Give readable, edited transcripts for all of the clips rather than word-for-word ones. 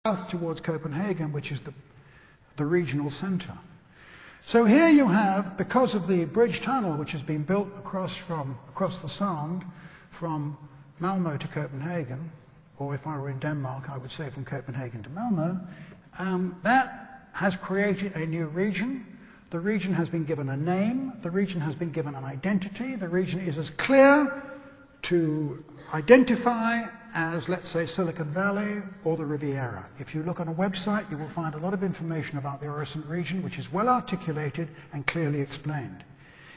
south towards Copenhagen, which is the regional centre. So here you have, because of the bridge tunnel which has been built across the Sound from Malmö to Copenhagen, or if I were in Denmark, I would say from Copenhagen to Malmö, that has created a new region. The region has been given a name. The region has been given an identity. The region is as clear to identify as, let's say, Silicon Valley or the Riviera. If you look on a website, you will find a lot of information about the Øresund region, which is well articulated and clearly explained.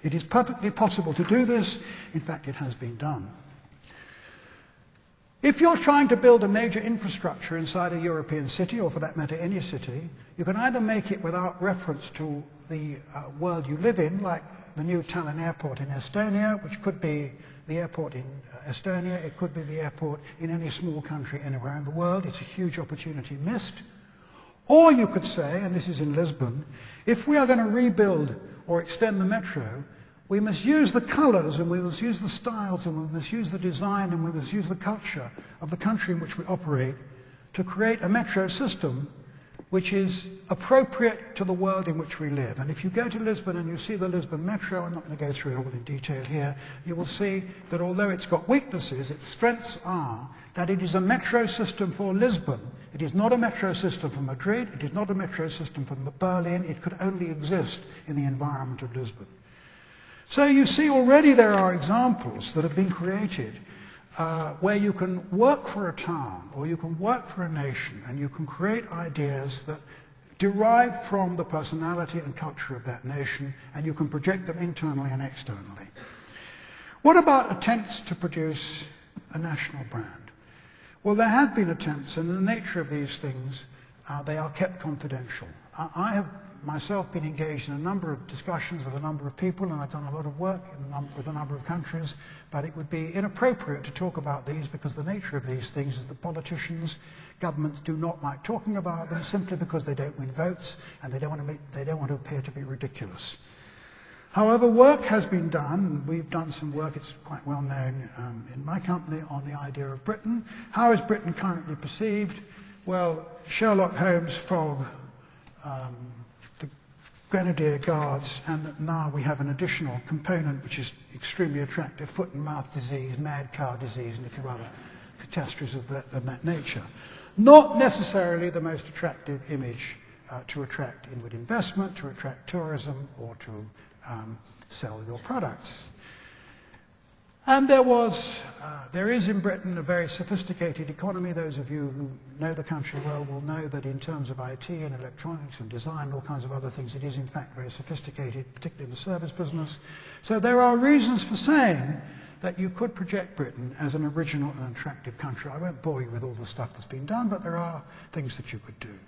It is perfectly possible to do this. In fact, it has been done. If you're trying to build a major infrastructure inside a European city, or for that matter any city, you can either make it without reference to the world you live in, like the new Tallinn airport in Estonia, which could be the airport in Estonia, it could be the airport in any small country anywhere in the world. It's a huge opportunity missed. Or you could say, and this is in Lisbon, if we are going to rebuild or extend the metro, we must use the colours and we must use the styles and we must use the design and we must use the culture of the country in which we operate to create a metro system which is appropriate to the world in which we live. And if you go to Lisbon and you see the Lisbon Metro, I'm not going to go through it all in detail here, you will see that although it's got weaknesses, its strengths are that it is a metro system for Lisbon. It is not a metro system for Madrid, it is not a metro system for Berlin, it could only exist in the environment of Lisbon. So you see already there are examples that have been created where you can work for a town or you can work for a nation and you can create ideas that derive from the personality and culture of that nation and you can project them internally and externally. What about attempts to produce a national brand? Well, there have been attempts, and in the nature of these things, they are kept confidential. I have myself been engaged in a number of discussions with a number of people, and I've done a lot of work with a number of countries, but it would be inappropriate to talk about these because the nature of these things is that politicians, governments do not like talking about them simply because they don't win votes and they don't want to appear to be ridiculous. However, work has been done, and we've done some work, it's quite well known in my company, on the idea of Britain. How is Britain currently perceived? Well, Sherlock Holmes, Fogg, the Grenadier Guards, and now we have an additional component which is extremely attractive, foot and mouth disease, mad cow disease, and a few other catastrophes of that nature. Not necessarily the most attractive image to attract inward investment, to attract tourism, or to sell your products. And there is in Britain a very sophisticated economy. Those of you who know the country well will know that in terms of IT and electronics and design and all kinds of other things, it is in fact very sophisticated, particularly in the service business. So there are reasons for saying that you could project Britain as an original and attractive country. I won't bore you with all the stuff that's been done, but there are things that you could do.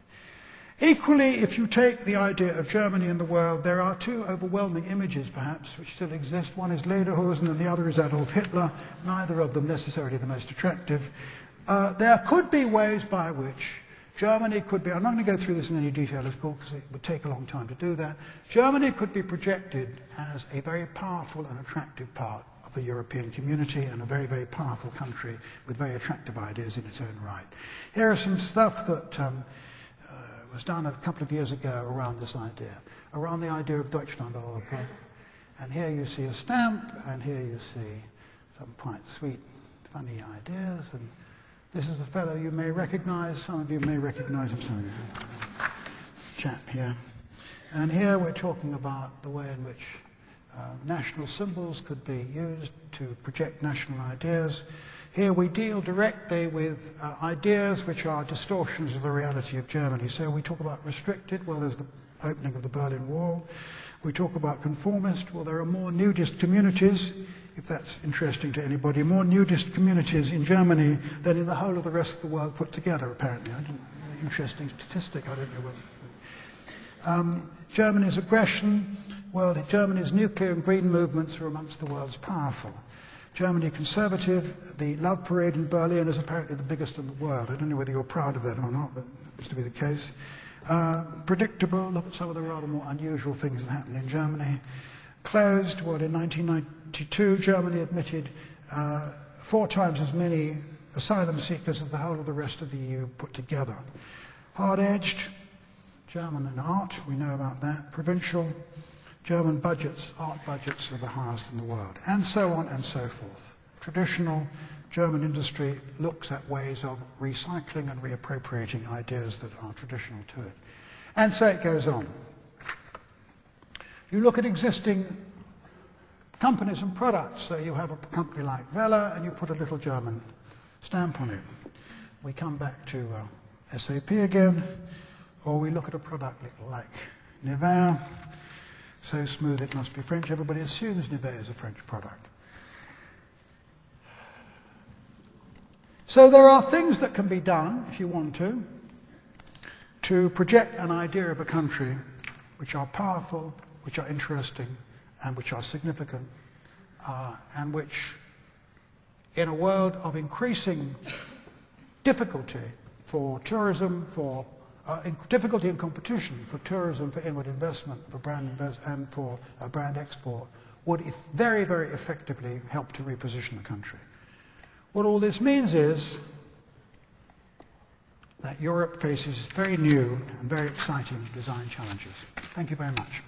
Equally, if you take the idea of Germany in the world, there are two overwhelming images, perhaps, which still exist. One is Lederhosen and the other is Adolf Hitler, neither of them necessarily the most attractive. There could be ways by which Germany could be, I'm not going to go through this in any detail, of course, because it would take a long time to do that. Germany could be projected as a very powerful and attractive part of the European community and a very, very powerful country with very attractive ideas in its own right. Here are some stuff that was done a couple of years ago around this idea, around the idea of Deutschland Europa. And here you see a stamp, and here you see some quite sweet, funny ideas. And this is a fellow you may recognize. Some of you may recognize him. Sorry, chap here. And here we're talking about the way in which national symbols could be used to project national ideas. Here we deal directly with ideas which are distortions of the reality of Germany. So we talk about restricted, well, there's the opening of the Berlin Wall. We talk about conformist, well, there are more nudist communities, if that's interesting to anybody, more nudist communities in Germany than in the whole of the rest of the world put together, apparently. Interesting statistic, I don't know whether. Germany's aggression, well, Germany's nuclear and green movements are amongst the world's powerful. Germany conservative, the love parade in Berlin is apparently the biggest in the world. I don't know whether you're proud of that or not, but it seems to be the case. Predictable, look at some of the rather more unusual things that happened in Germany. Closed, well, in 1992, Germany admitted 4 times as many asylum seekers of the whole of the rest of the EU put together. Hard-edged, German and art, we know about that. Provincial, German budgets, art budgets are the highest in the world, and so on and so forth. Traditional German industry looks at ways of recycling and reappropriating ideas that are traditional to it. And so it goes on. You look at existing companies and products. So you have a company like Vella and you put a little German stamp on it. We come back to SAP again, or we look at a product like Nivea. So smooth it must be French. Everybody assumes Nivea is a French product. So there are things that can be done, if you want to project an idea of a country which are powerful, which are interesting, and which are significant, and which, in a world of increasing difficulty for tourism, for difficulty and competition for tourism, for inward investment, for brand and for brand export, would very, very effectively help to reposition the country. What all this means is that Europe faces very new and very exciting design challenges. Thank you very much.